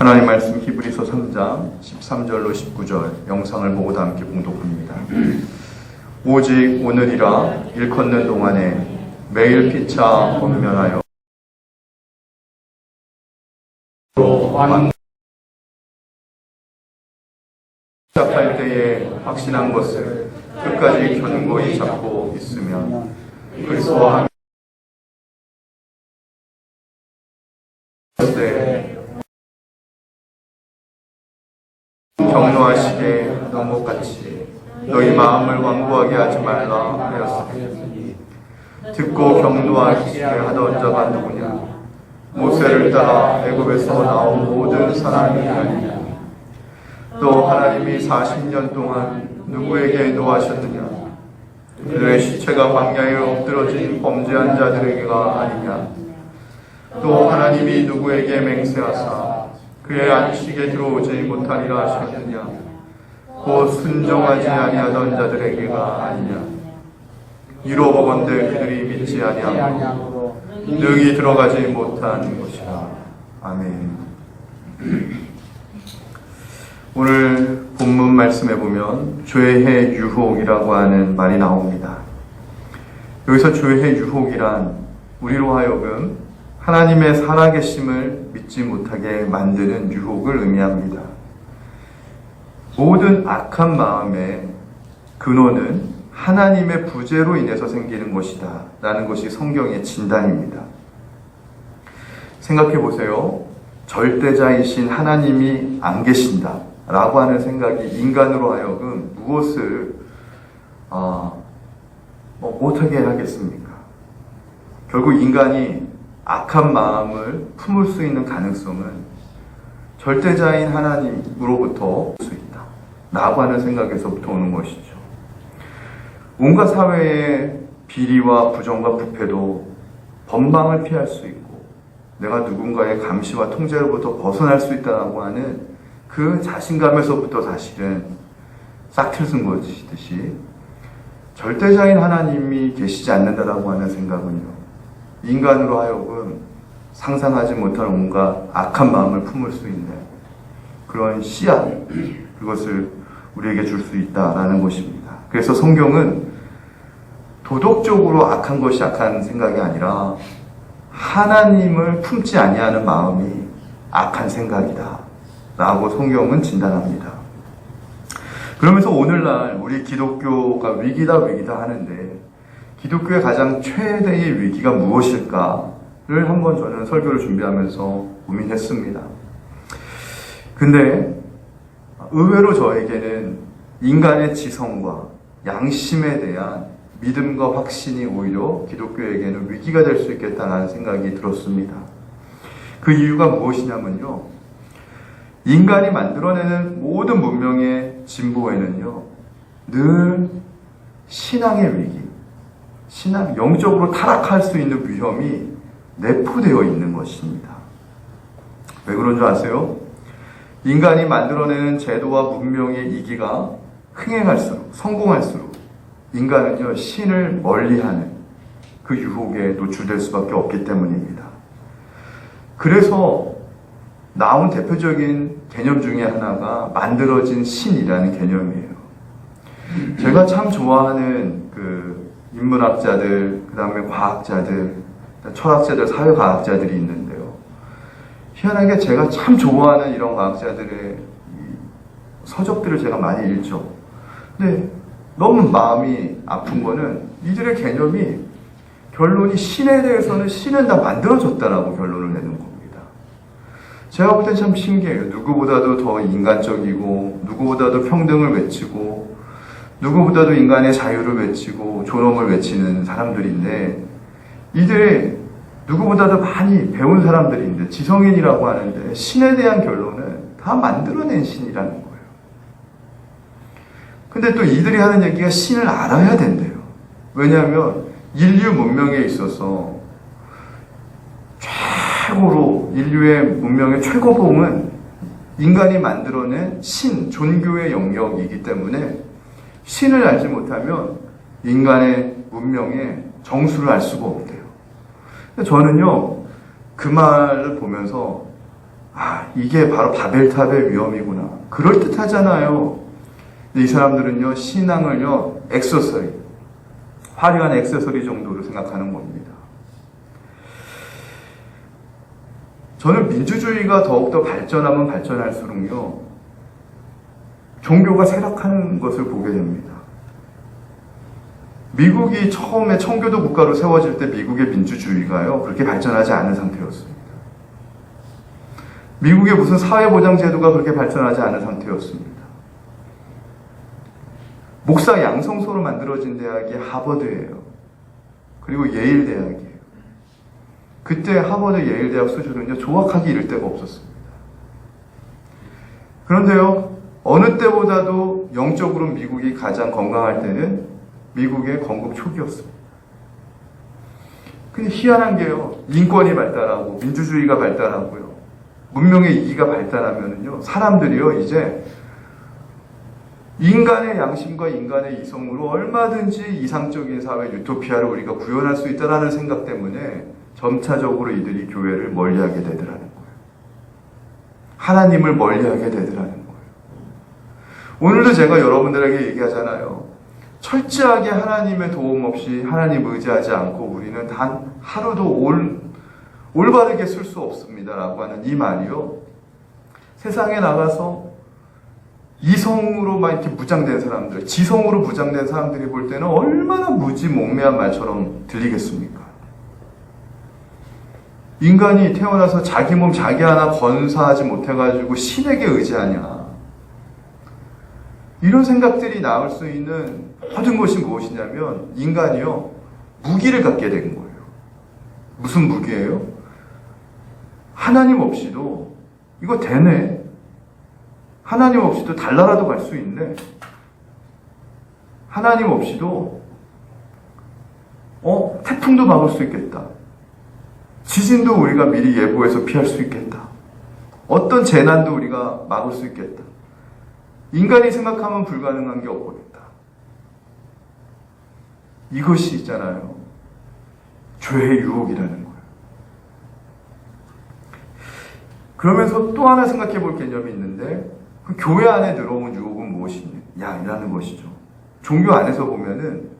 하나님 말씀 히브리서 3장 13절로 19절 영상을 보고 다 함께 봉독합니다. 오직 오늘이라 일컫는 동안에 매일 피차 권면하여 시작할 때에 확신한 것을 끝까지 견고히 잡고 있으면 그리스도와 함께 격려하시게 하던 것 같이 너희 마음을 완고하게 하지 말라 하였으니 듣고 격려하시게 하던 자가 누구냐? 모세를 따라 애굽에서 나온 모든 사람이 아니냐? 또 하나님이 40년 동안 누구에게 노하셨느냐? 그들의 시체가 광야에 엎드러진 범죄한 자들에게가 아니냐? 또 하나님이 누구에게 맹세하사 그의 안식에 들어오지 못하리라 하셨느냐? 곧 순종하지 아니하던 자들에게가 아니냐? 이로보건대 그들이 믿지 아니하고 능히 들어가지 못한 것이라. 아멘. 오늘 본문 말씀에 보면 죄의 유혹이라고 하는 말이 나옵니다. 여기서 죄의 유혹이란 우리로 하여금 하나님의 살아계심을 믿지 못하게 만드는 유혹을 의미합니다. 모든 악한 마음의 근원은 하나님의 부재로 인해서 생기는 것이다 라는 것이 성경의 진단입니다. 생각해 보세요. 절대자이신 하나님이 안 계신다 라고 하는 생각이 인간으로 하여금 무엇을 못하게 하겠습니까? 결국 인간이 악한 마음을 품을 수 있는 가능성은 절대자인 하나님으로부터 올 수 있다 라고 하는 생각에서부터 오는 것이죠. 온갖 사회의 비리와 부정과 부패도 법망을 피할 수 있고 내가 누군가의 감시와 통제로부터 벗어날 수 있다고 하는 그 자신감에서부터 사실은 싹틀승 것이듯이 절대자인 하나님이 계시지 않는다라고 하는 생각은요, 인간으로 하여금 상상하지 못할 온갖 악한 마음을 품을 수 있는 그런 씨앗, 그것을 우리에게 줄 수 있다라는 것입니다. 그래서 성경은 도덕적으로 악한 것이 악한 생각이 아니라 하나님을 품지 아니하는 마음이 악한 생각이다 라고 성경은 진단합니다. 그러면서 오늘날 우리 기독교가 위기다 하는데 기독교의 가장 최대의 위기가 무엇일까를 한번 저는 설교를 준비하면서 고민했습니다. 근데 의외로 저에게는 인간의 지성과 양심에 대한 믿음과 확신이 오히려 기독교에게는 위기가 될 수 있겠다는 생각이 들었습니다. 그 이유가 무엇이냐면요, 인간이 만들어내는 모든 문명의 진보에는요 늘 신앙의 위기, 영적으로 타락할 수 있는 위험이 내포되어 있는 것입니다. 왜 그런 줄 아세요? 인간이 만들어내는 제도와 문명의 이기가 흥행할수록, 성공할수록 인간은요 신을 멀리하는 그 유혹에 노출될 수밖에 없기 때문입니다. 그래서 나온 대표적인 개념 중에 하나가 만들어진 신이라는 개념이에요. 제가 참 좋아하는 그 인문학자들, 그 다음에 과학자들, 철학자들, 사회과학자들이 있는데요. 희한하게 제가 참 좋아하는 이런 과학자들의 서적들을 제가 많이 읽죠. 근데 너무 마음이 아픈 거는 이들의 개념이 결론이 신에 대해서는 신은 다 만들어졌다라고 결론을 내는 겁니다. 제가 볼 때 참 신기해요. 누구보다도 더 인간적이고 누구보다도 평등을 외치고 누구보다도 인간의 자유를 외치고 존엄을 외치는 사람들인데 이들이 누구보다도 많이 배운 사람들인데 지성인이라고 하는데 신에 대한 결론은 다 만들어낸 신이라는 거예요. 근데 또 이들이 하는 얘기가 신을 알아야 된대요. 왜냐하면 인류 문명에 있어서 최고로 인류의 문명의 최고봉은 인간이 만들어낸 신, 종교의 영역이기 때문에 신을 알지 못하면 인간의 문명의 정수를 알 수가 없대요. 저는요 그 말을 보면서 이게 바로 바벨탑의 위험이구나. 그럴듯하잖아요. 근데 이 사람들은요, 신앙을요, 액세서리, 화려한 액세서리 정도로 생각하는 겁니다. 저는 민주주의가 더욱더 발전하면 발전할수록요, 종교가 쇠락하는 것을 보게 됩니다. 미국이 처음에 청교도 국가로 세워질 때 미국의 민주주의가요, 그렇게 발전하지 않은 상태였습니다. 미국의 무슨 사회보장제도가 그렇게 발전하지 않은 상태였습니다. 목사 양성소로 만들어진 대학이 하버드예요. 그리고 예일 대학이에요. 그때 하버드 예일 대학 수준은요, 조악하기 이를 데가 없었습니다. 그런데요, 어느 때보다도 영적으로 미국이 가장 건강할 때는 미국의 건국 초기였습니다. 근데 희한한 게요, 인권이 발달하고 민주주의가 발달하고요, 문명의 이기가 발달하면은요, 사람들이요, 이제 인간의 양심과 인간의 이성으로 얼마든지 이상적인 사회 유토피아를 우리가 구현할 수 있다는 생각 때문에 점차적으로 이들이 교회를 멀리하게 되더라는 거예요. 하나님을 멀리하게 되더라는 거예요. 오늘도 제가 여러분들에게 얘기하잖아요. 철저하게 하나님의 도움 없이 하나님 의지하지 않고 우리는 단 하루도 올바르게 쓸 수 없습니다라고 하는 이 말이요, 세상에 나가서 이성으로 막 이렇게 무장된 사람들, 지성으로 무장된 사람들이 볼 때는 얼마나 무지몽매한 말처럼 들리겠습니까? 인간이 태어나서 자기 몸 자기 하나 건사하지 못해가지고 신에게 의지하냐, 이런 생각들이 나올 수 있는 모든 것이 무엇이냐면, 인간이요, 무기를 갖게 된 거예요. 무슨 무기예요? 하나님 없이도 이거 되네, 하나님 없이도 달나라도 갈 수 있네, 하나님 없이도 태풍도 막을 수 있겠다, 지진도 우리가 미리 예보해서 피할 수 있겠다, 어떤 재난도 우리가 막을 수 있겠다, 인간이 생각하면 불가능한 게 없겠다. 이것이 있잖아요, 죄의 유혹이라는 거예요. 그러면서 또 하나 생각해 볼 개념이 있는데, 그 교회 안에 들어온 유혹은 무엇이냐라는 것이죠. 종교 안에서 보면은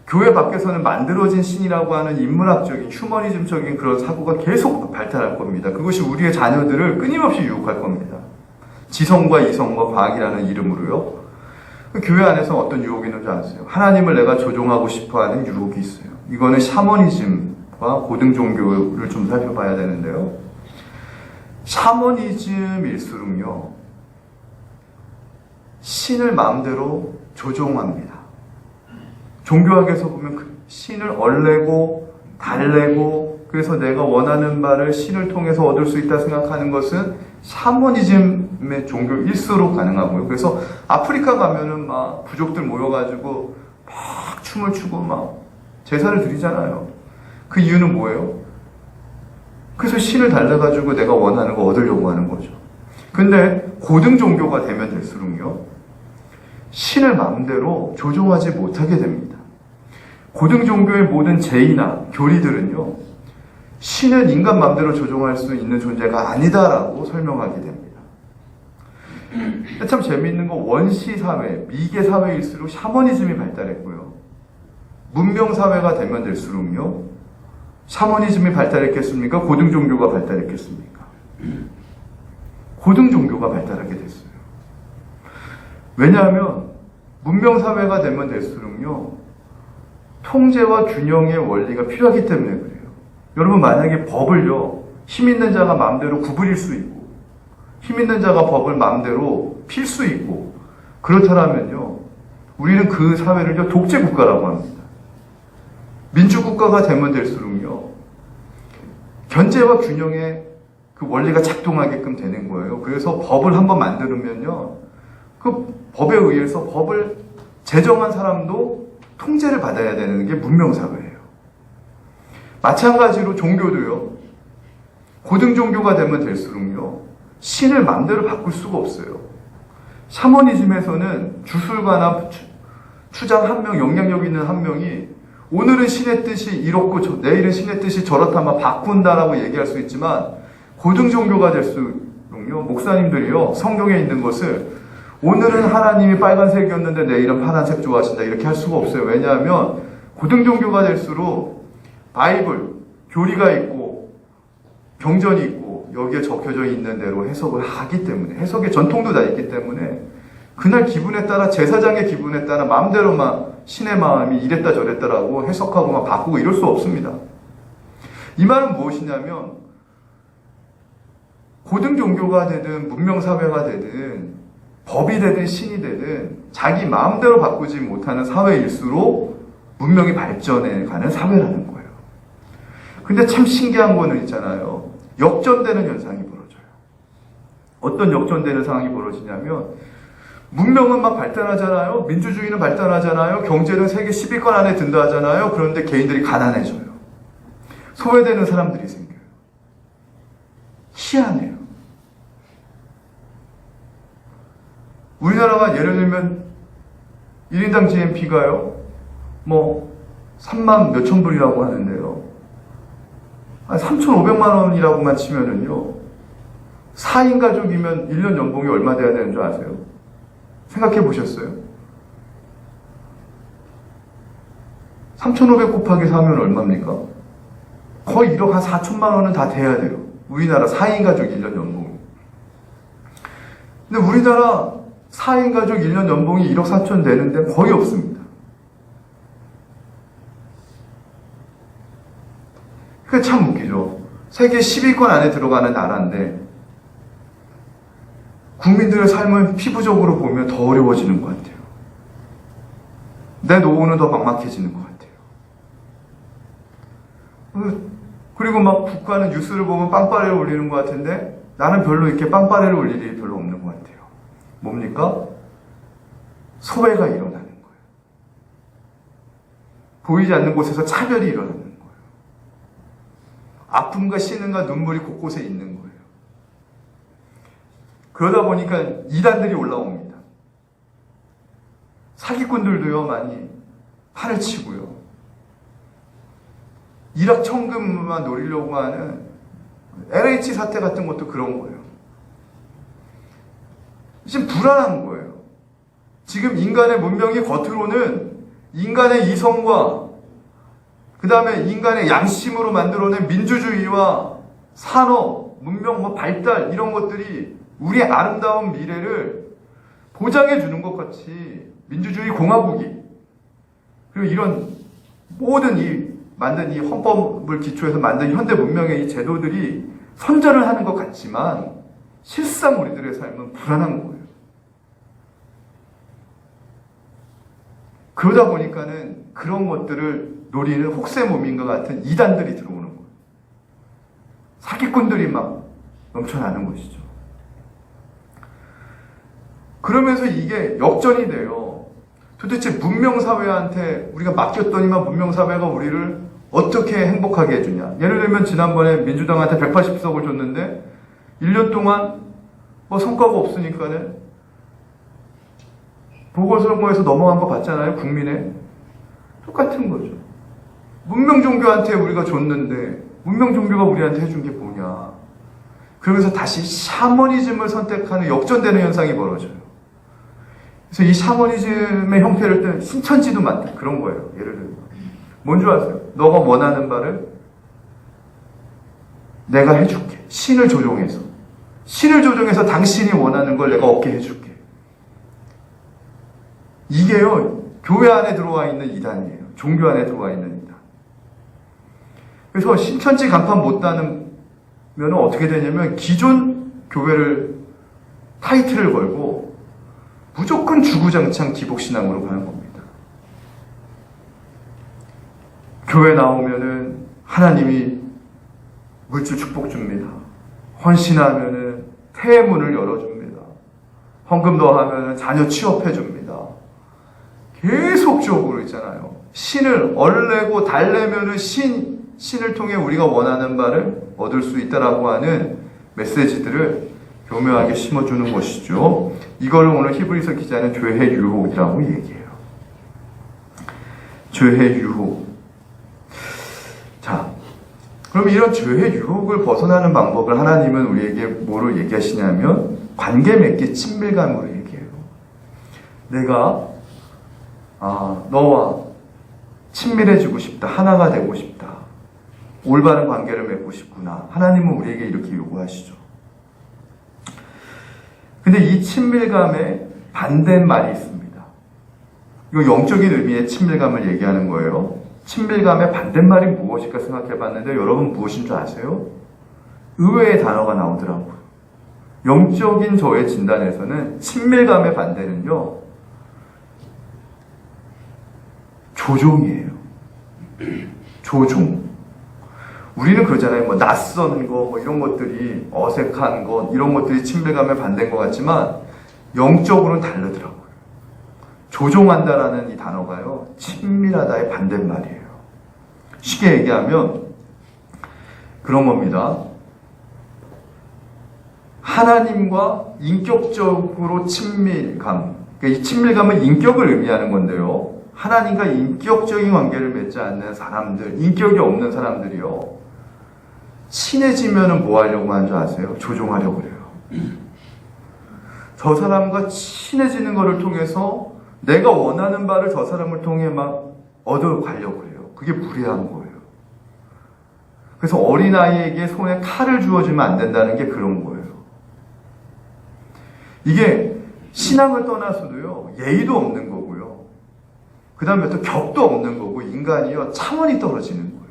교회 밖에서는 만들어진 신이라고 하는 인문학적인 휴머니즘적인 그런 사고가 계속 발달할 겁니다. 그것이 우리의 자녀들을 끊임없이 유혹할 겁니다. 지성과 이성과 과학이라는 이름으로요. 그 교회 안에서 어떤 유혹이 있는지 아세요? 하나님을 내가 조종하고 싶어하는 유혹이 있어요. 이거는 샤머니즘과 고등 종교를 좀 살펴봐야 되는데요. 샤머니즘일수록요, 신을 마음대로 조종합니다. 종교학에서 보면 그 신을 얼레고 달래고, 그래서 내가 원하는 바를 신을 통해서 얻을 수 있다 생각하는 것은 샤머니즘의 종교일수록 가능하고요. 그래서 아프리카 가면은 막 부족들 모여가지고 막 춤을 추고 막 제사를 드리잖아요. 그 이유는 뭐예요? 그래서 신을 달래가지고 내가 원하는 거 얻으려고 하는 거죠. 근데 고등 종교가 되면 될수록요, 신을 마음대로 조종하지 못하게 됩니다. 고등 종교의 모든 제의나 교리들은요, 신은 인간 마음대로 조종할 수 있는 존재가 아니다라고 설명하게 됩니다. 참 재미있는 건 원시 사회, 미개 사회일수록 샤머니즘이 발달했고요, 문명 사회가 되면 될수록요, 샤머니즘이 발달했겠습니까? 고등 종교가 발달했겠습니까? 고등 종교가 발달하게 됐어요. 왜냐하면 문명 사회가 되면 될수록요, 통제와 균형의 원리가 필요하기 때문에 그래요. 여러분, 만약에 법을요, 힘 있는 자가 마음대로 구부릴 수 있고, 힘 있는 자가 법을 마음대로 필 수 있고, 그렇다면요, 우리는 그 사회를요, 독재 국가라고 합니다. 민주국가가 되면 될수록요, 견제와 균형의 그 원리가 작동하게끔 되는 거예요. 그래서 법을 한번 만들면요, 그 법에 의해서 법을 제정한 사람도 통제를 받아야 되는 게 문명사회예요. 마찬가지로 종교도요, 고등 종교가 되면 될수록요, 신을 마음대로 바꿀 수가 없어요. 샤머니즘에서는 주술가나 추장 한 명, 영향력 있는 한 명이 오늘은 신의 뜻이 이렇고 내일은 신의 뜻이 저렇다면 바꾼다라고 얘기할 수 있지만, 고등 종교가 될수록요, 목사님들이요, 성경에 있는 것을 오늘은 하나님이 빨간색이었는데 내일은 파란색 좋아하신다 이렇게 할 수가 없어요. 왜냐하면 고등 종교가 될수록 바이블, 교리가 있고 경전이 있고 여기에 적혀져 있는 대로 해석을 하기 때문에, 해석의 전통도 다 있기 때문에 그날 기분에 따라, 제사장의 기분에 따라 마음대로 막 신의 마음이 이랬다 저랬다라고 해석하고 막 바꾸고 이럴 수 없습니다. 이 말은 무엇이냐면 고등 종교가 되든 문명사회가 되든 법이 되든 신이 되든 자기 마음대로 바꾸지 못하는 사회일수록 문명이 발전해 가는 사회라는 거예요. 근데 참 신기한 거는 있잖아요. 역전되는 현상이 벌어져요. 어떤 역전되는 상황이 벌어지냐면 문명은 막 발달하잖아요. 민주주의는 발달하잖아요. 경제는 세계 10위권 안에 든다 하잖아요. 그런데 개인들이 가난해져요. 소외되는 사람들이 생겨요. 희한해요. 우리나라가 예를 들면 1인당 GNP가요, 뭐 3만 몇천 불이라고 하는데요. 3,500만 원이라고만 치면은요, 4인 가족이면 1년 연봉이 얼마 돼야 되는 줄 아세요? 생각해 보셨어요? 3,500 곱하기 4면 얼마입니까? 거의 1억 한 4천만 원은 다 돼야 돼요. 우리나라 4인 가족 1년 연봉. 근데 우리나라 4인 가족 1년 연봉이 1억 4천 되는데 거의 없습니다. 그게 참 웃기죠. 세계 10위권 안에 들어가는 나라인데 국민들의 삶을 피부적으로 보면 더 어려워지는 것 같아요. 내 노후는 더 막막해지는 것 같아요. 그리고 막 국가는 뉴스를 보면 빵빠레를 올리는 것 같은데 나는 별로 이렇게 빵빠레를 올릴 일이 별로 없는 것 같아요. 뭡니까? 소외가 일어나는 거예요. 보이지 않는 곳에서 차별이 일어나는 거예요. 아픔과 신음과 눈물이 곳곳에 있는 거예요. 그러다 보니까 이단들이 올라옵니다. 사기꾼들도요, 많이 판을 치고요. 일확천금만 노리려고 하는 LH 사태 같은 것도 그런 거예요. 지금 불안한 거예요. 지금 인간의 문명이 겉으로는 인간의 이성과 그 다음에 인간의 양심으로 만들어낸 민주주의와 산업, 문명, 발달 이런 것들이 우리의 아름다운 미래를 보장해 주는 것 같이 민주주의 공화국이 그리고 이런 모든 만든 이 헌법을 기초해서 만든 현대 문명의 이 제도들이 선전을 하는 것 같지만 실상 우리들의 삶은 불안한 거예요. 그러다 보니까는 그런 것들을 노리는 혹세무민과 같은 이단들이 들어오는 거예요. 사기꾼들이 막 넘쳐나는 것이죠. 그러면서 이게 역전이 돼요. 도대체 문명사회한테 우리가 맡겼더니만 문명사회가 우리를 어떻게 행복하게 해주냐. 예를 들면 지난번에 민주당한테 180석을 줬는데 1년 동안 뭐 성과가 없으니까는 보궐선거에서 넘어간 거 봤잖아요. 국민의. 똑같은 거죠. 문명종교한테 우리가 줬는데 문명종교가 우리한테 해준 게 뭐냐. 그러면서 다시 샤머니즘을 선택하는 역전되는 현상이 벌어져요. 그래서 이 샤머니즘의 형태를 뜬 신천지도 많다. 그런 거예요. 예를 들면. 뭔 줄 아세요? 너가 원하는 바를 내가 해줄게. 신을 조종해서. 신을 조종해서 당신이 원하는 걸 내가 얻게 해줄게. 이게요, 교회 안에 들어와 있는 이단이에요. 종교 안에 들어와 있는 이단. 그래서 신천지 간판 못 따면 어떻게 되냐면 기존 교회를 타이틀을 걸고 무조건 주구장창 기복신앙으로 가는 겁니다. 교회 나오면은 하나님이 물질 축복 줍니다. 헌신하면은 태의 문을 열어줍니다. 헌금 더하면은 자녀 취업해 줍니다. 계속적으로 있잖아요. 신을 얼내고 달래면은 신을 통해 우리가 원하는 바를 얻을 수 있다라고 하는 메시지들을 교묘하게 심어주는 것이죠. 이걸 오늘 히브리서 기자는 죄의 유혹이라고 얘기해요. 죄의 유혹. 자, 그럼 이런 죄의 유혹을 벗어나는 방법을 하나님은 우리에게 뭐로 얘기하시냐면 관계 맺기 친밀감으로 얘기해요. 내가 너와 친밀해지고 싶다. 하나가 되고 싶다. 올바른 관계를 맺고 싶구나. 하나님은 우리에게 이렇게 요구하시죠. 근데 이 친밀감에 반대말이 있습니다. 이거 영적인 의미의 친밀감을 얘기하는 거예요. 친밀감의 반대말이 무엇일까 생각해 봤는데 여러분 무엇인 줄 아세요? 의외의 단어가 나오더라고요. 영적인 저의 진단에서는 친밀감의 반대는요, 조종이에요. 조종. 우리는 그러잖아요. 뭐 낯선 거, 뭐 이런 것들이 어색한 것, 이런 것들이 친밀감의 반대인 것 같지만 영적으로는 다르더라고요. 조종한다라는 이 단어가요, 친밀하다의 반대말이에요. 쉽게 얘기하면 그런 겁니다. 하나님과 인격적으로 친밀감. 그러니까 이 친밀감은 인격을 의미하는 건데요. 하나님과 인격적인 관계를 맺지 않는 사람들, 인격이 없는 사람들이요, 친해지면은 뭐 하려고 하는 줄 아세요? 조종하려고 그래요. 저 사람과 친해지는 것을 통해서 내가 원하는 바를 저 사람을 통해 막 얻어가려고 해요. 그게 무례한 거예요. 그래서 어린아이에게 손에 칼을 주어주면 안 된다는 게 그런 거예요. 이게 신앙을 떠나서도요, 예의도 없는 거고요. 그 다음에 또 격도 없는 거고, 인간이요, 차원이 떨어지는 거예요.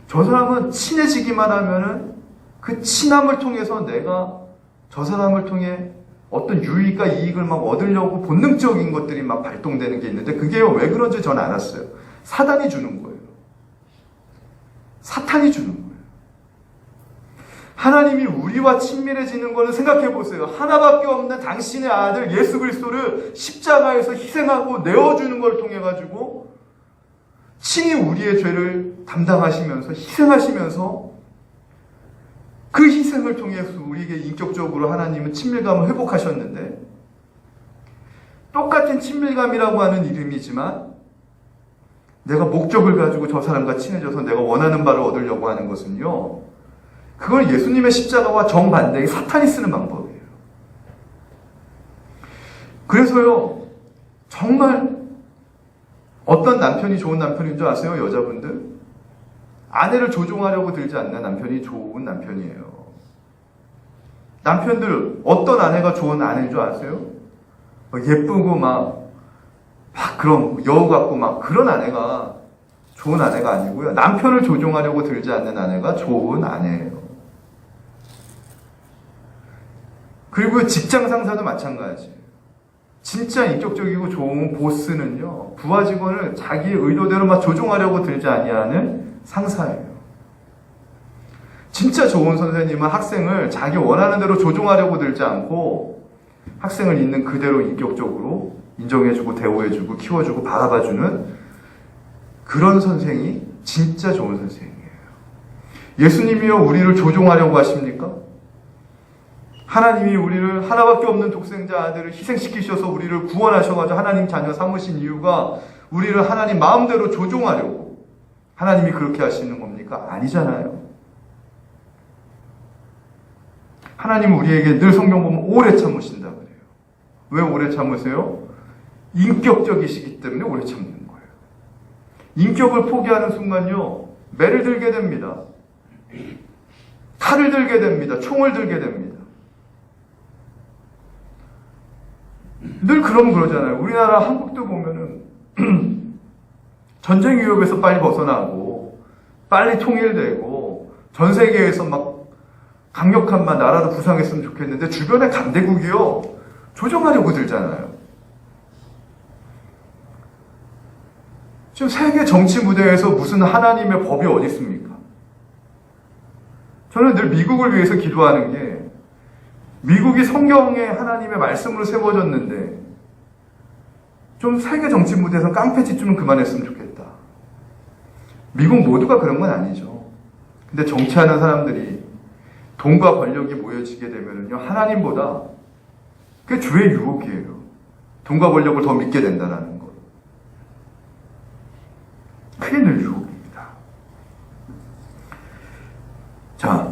저 사람은 친해지기만 하면은 그 친함을 통해서 내가 저 사람을 통해 어떤 유익과 이익을 막 얻으려고 본능적인 것들이 막 발동되는 게 있는데, 그게요, 왜 그런지 저는 알았어요. 사단이 주는 거예요. 사탄이 주는 거예요. 하나님이 우리와 친밀해지는 거는 생각해 보세요. 하나밖에 없는 당신의 아들 예수 그리스도를 십자가에서 희생하고 내어주는 걸 통해 가지고 친히 우리의 죄를 담당하시면서 희생하시면서 그 희생을 통해서 우리에게 인격적으로 하나님은 친밀감을 회복하셨는데, 똑같은 친밀감이라고 하는 이름이지만 내가 목적을 가지고 저 사람과 친해져서 내가 원하는 바를 얻으려고 하는 것은요, 그걸 예수님의 십자가와 정반대의 사탄이 쓰는 방법이에요. 그래서요, 정말 어떤 남편이 좋은 남편인 줄 아세요? 여자분들? 아내를 조종하려고 들지 않는 남편이 좋은 남편이에요. 남편들, 어떤 아내가 좋은 아내인 줄 아세요? 예쁘고 막 그런 여우 같고 막 그런 아내가 좋은 아내가 아니고요. 남편을 조종하려고 들지 않는 아내가 좋은 아내예요. 그리고 직장 상사도 마찬가지예요. 진짜 인격적이고 좋은 보스는요, 부하 직원을 자기의 의도대로 막 조종하려고 들지 아니하는 상사예요. 진짜 좋은 선생님은 학생을 자기 원하는 대로 조종하려고 들지 않고 학생을 있는 그대로 인격적으로 인정해주고 대우해주고 키워주고 바라봐주는 그런 선생이 진짜 좋은 선생이에요. 예수님이요, 우리를 조종하려고 하십니까? 하나님이 우리를 하나밖에 없는 독생자 아들을 희생시키셔서 우리를 구원하셔가지고 하나님 자녀 삼으신 이유가 우리를 하나님 마음대로 조종하려고 하나님이 그렇게 하시는 겁니까? 아니잖아요. 하나님은 우리에게 늘 성경 보면 오래 참으신다 그래요. 왜 오래 참으세요? 인격적이시기 때문에 오래 참는 거예요. 인격을 포기하는 순간요, 매를 들게 됩니다. 칼을 들게 됩니다. 총을 들게 됩니다. 늘 그러잖아요. 우리나라 한국도 보면은 전쟁 위협에서 빨리 벗어나고 빨리 통일되고 전 세계에서 막 강력한 나라로 부상했으면 좋겠는데 주변에 강대국이요, 조종하려고 들잖아요. 지금 세계 정치 무대에서 무슨 하나님의 법이 어디 있습니까? 저는 늘 미국을 위해서 기도하는 게, 미국이 성경에 하나님의 말씀으로 세워졌는데 좀 세계 정치 무대에서 깡패짓 좀 그만했으면 좋겠다. 미국 모두가 그런 건 아니죠. 근데 정치하는 사람들이 돈과 권력이 모여지게 되면요, 하나님보다 그게 주의 유혹이에요. 돈과 권력을 더 믿게 된다는 것. 그게 늘 유혹입니다. 자,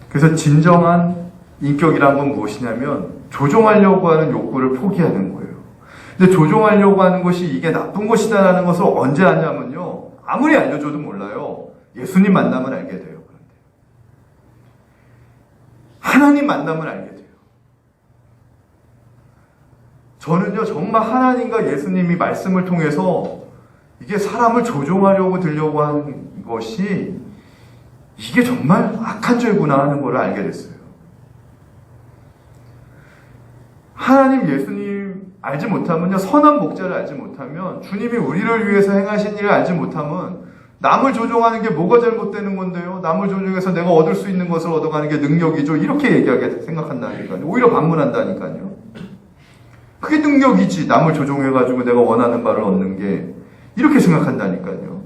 그래서 진정한 인격이란 건 무엇이냐면 조종하려고 하는 욕구를 포기하는 거예요. 근데 조종하려고 하는 것이 이게 나쁜 것이다라는 것을 언제 아냐면요. 아무리 알려줘도 몰라요. 예수님 만나면 알게 돼요. 그런데 하나님 만나면 알게 돼요. 저는요, 정말 하나님과 예수님이 말씀을 통해서 이게 사람을 조종하려고 들려고 하는 것이 이게 정말 악한 죄구나 하는 걸 알게 됐어요. 하나님, 예수님 알지 못하면요, 선한 목자를 알지 못하면, 주님이 우리를 위해서 행하신 일을 알지 못하면, 남을 조종하는 게 뭐가 잘못되는 건데요? 남을 조종해서 내가 얻을 수 있는 것을 얻어가는 게 능력이죠. 이렇게 얘기하게 생각한다니까요. 오히려 반문한다니까요. 그게 능력이지. 남을 조종해가지고 내가 원하는 바를 얻는 게. 이렇게 생각한다니까요.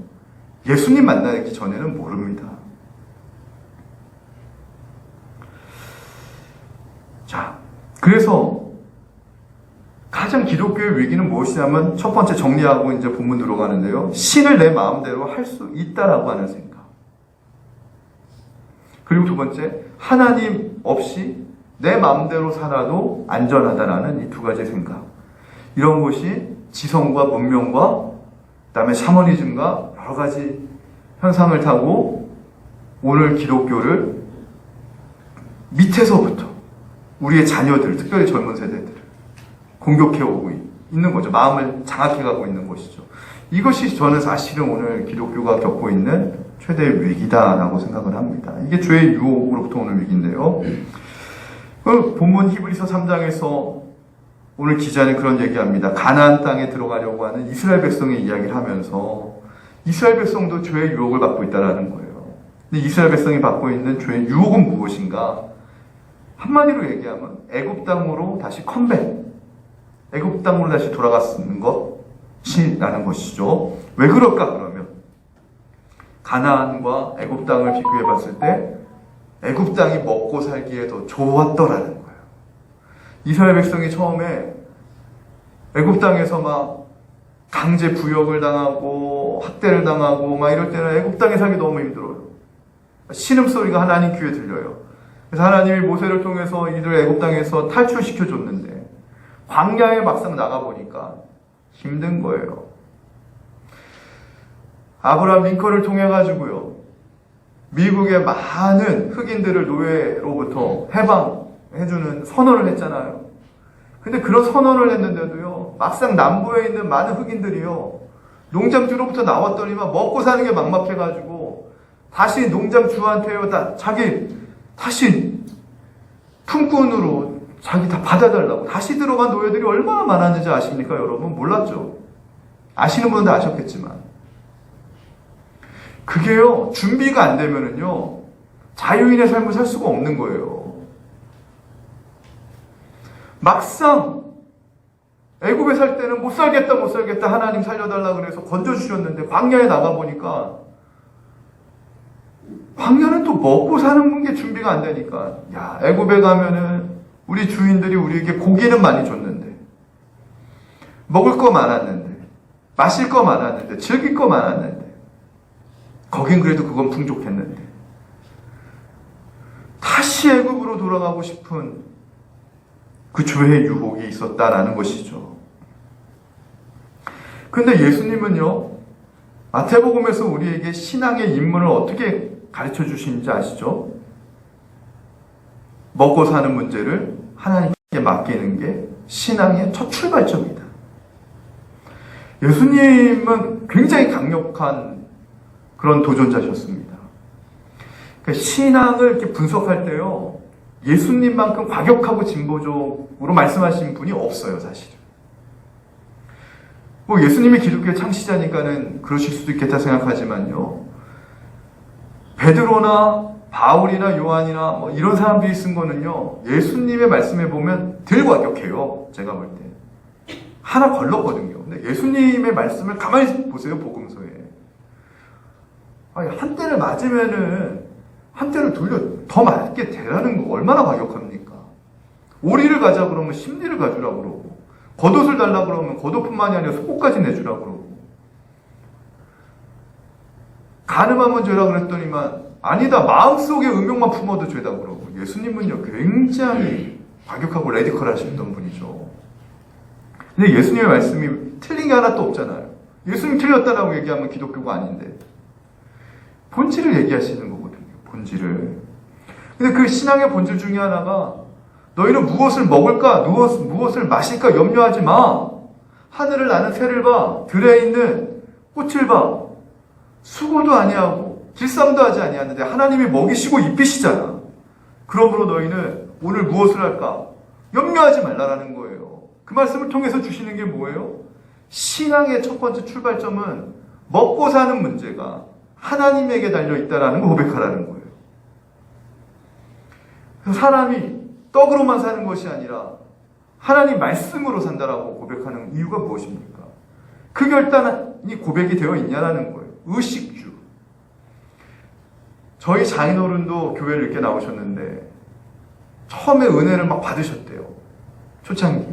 예수님 만나기 전에는 모릅니다. 자, 그래서 가장 기독교의 위기는 무엇이냐면 첫 번째 정리하고 이제 본문 들어가는데요. 신을 내 마음대로 할 수 있다라고 하는 생각. 그리고 두 번째, 하나님 없이 내 마음대로 살아도 안전하다라는 이 두 가지 생각. 이런 것이 지성과 문명과 그다음에 샤머니즘과 여러 가지 현상을 타고 오늘 기독교를 밑에서부터 우리의 자녀들, 특별히 젊은 세대들을 공격해오고 있는 거죠. 마음을 장악해가고 있는 것이죠. 이것이 저는 사실은 오늘 기독교가 겪고 있는 최대의 위기다라고 생각을 합니다. 이게 죄의 유혹으로부터 오는 위기인데요. 본문 히브리서 3장에서 오늘 기자는 그런 얘기합니다. 가나안 땅에 들어가려고 하는 이스라엘 백성의 이야기를 하면서 이스라엘 백성도 죄의 유혹을 받고 있다는 거예요. 근데 이스라엘 백성이 받고 있는 죄의 유혹은 무엇인가? 한마디로 얘기하면 애굽 땅으로 다시 컴백, 애굽 땅으로 다시 돌아갔는 것이라는 것이죠. 왜 그럴까 그러면? 가나안과 애굽 땅을 비교해 봤을 때 애굽 땅이 먹고 살기에 더 좋았더라는 거예요. 이스라엘 백성이 처음에 애굽 땅에서 막 강제 부역을 당하고 학대를 당하고 막 이럴 때는 애굽 땅에 살기 너무 힘들어요. 신음소리가 하나님 귀에 들려요. 그래서 하나님이 모세를 통해서 이들 애굽 땅에서 탈출시켜 줬는데 광야에 막상 나가보니까 힘든 거예요. 아브라함 링컨을 통해 가지고요, 미국의 많은 흑인들을 노예로부터 해방해주는 선언을 했잖아요. 근데 그런 선언을 했는데도요, 막상 남부에 있는 많은 흑인들이요, 농장주로부터 나왔더니만 먹고 사는 게 막막해가지고 다시 농장주한테요, 다시 품꾼으로 자기 다 받아달라고 다시 들어간 노예들이 얼마나 많았는지 아십니까, 여러분? 몰랐죠? 아시는 분은 다 아셨겠지만. 그게요, 준비가 안 되면은요, 자유인의 삶을 살 수가 없는 거예요. 막상 애굽에 살 때는 못 살겠다 하나님 살려달라 그래서 건져주셨는데 광야에 나가보니까 광야는 또 먹고 사는 게 준비가 안 되니까, 야, 애굽에 가면은 우리 주인들이 우리에게 고기는 많이 줬는데 먹을 거 많았는데 마실 거 많았는데 즐길 거 많았는데 거긴 그래도 그건 풍족했는데 다시 애굽으로 돌아가고 싶은 그 죄의 유혹이 있었다라는 것이죠. 근데 예수님은요, 마태복음에서 우리에게 신앙의 인문을 어떻게 가르쳐 주시는지 아시죠? 먹고 사는 문제를 하나님께 맡기는 게 신앙의 첫 출발점이다. 예수님은 굉장히 강력한 그런 도전자셨습니다. 그러니까 신앙을 이렇게 분석할 때요, 예수님만큼 과격하고 진보적으로 말씀하신 분이 없어요, 사실은. 뭐 예수님이 기독교의 창시자니까는 그러실 수도 있겠다 생각하지만요, 베드로나 바울이나 요한이나 뭐 이런 사람들이 쓴 거는요, 예수님의 말씀에 보면 덜 과격해요. 제가 볼 때 하나 걸렀거든요. 근데 예수님의 말씀을 가만히 보세요, 복음서에. 아니, 한 대를 맞으면은 한 대를 돌려 더 맞게 되라는 거 얼마나 과격합니까? 오리를 가자 그러면 심리를 가주라고 그러고, 겉옷을 달라 그러면 겉옷뿐만이 아니라 속옷까지 내주라고 그러고, 가늠하면 죄라 그랬더니만 아니다, 마음속에 음욕만 품어도 죄다 그러고. 예수님은요, 굉장히 과격하고 레디컬하셨던 분이죠. 근데 예수님의 말씀이 틀린 게 하나도 없잖아요. 예수님 틀렸다라고 얘기하면 기독교가 아닌데. 본질을 얘기하시는 거거든요. 본질을. 근데 그 신앙의 본질 중에 하나가 너희는 무엇을 먹을까, 무엇을 마실까 염려하지 마. 하늘을 나는 새를 봐. 들에 있는 꽃을 봐. 수고도 아니하고 길쌈도 하지 아니하는데 하나님이 먹이시고 입히시잖아. 그러므로 너희는 오늘 무엇을 할까? 염려하지 말라라는 거예요. 그 말씀을 통해서 주시는 게 뭐예요? 신앙의 첫 번째 출발점은 먹고 사는 문제가 하나님에게 달려있다라는 걸 고백하라는 거예요. 그래서 사람이 떡으로만 사는 것이 아니라 하나님 말씀으로 산다라고 고백하는 이유가 무엇입니까? 그 결단이 고백이 되어 있냐라는 거예요. 의식주. 저희 장인어른도 교회를 이렇게 나오셨는데 처음에 은혜를 막 받으셨대요. 초창기.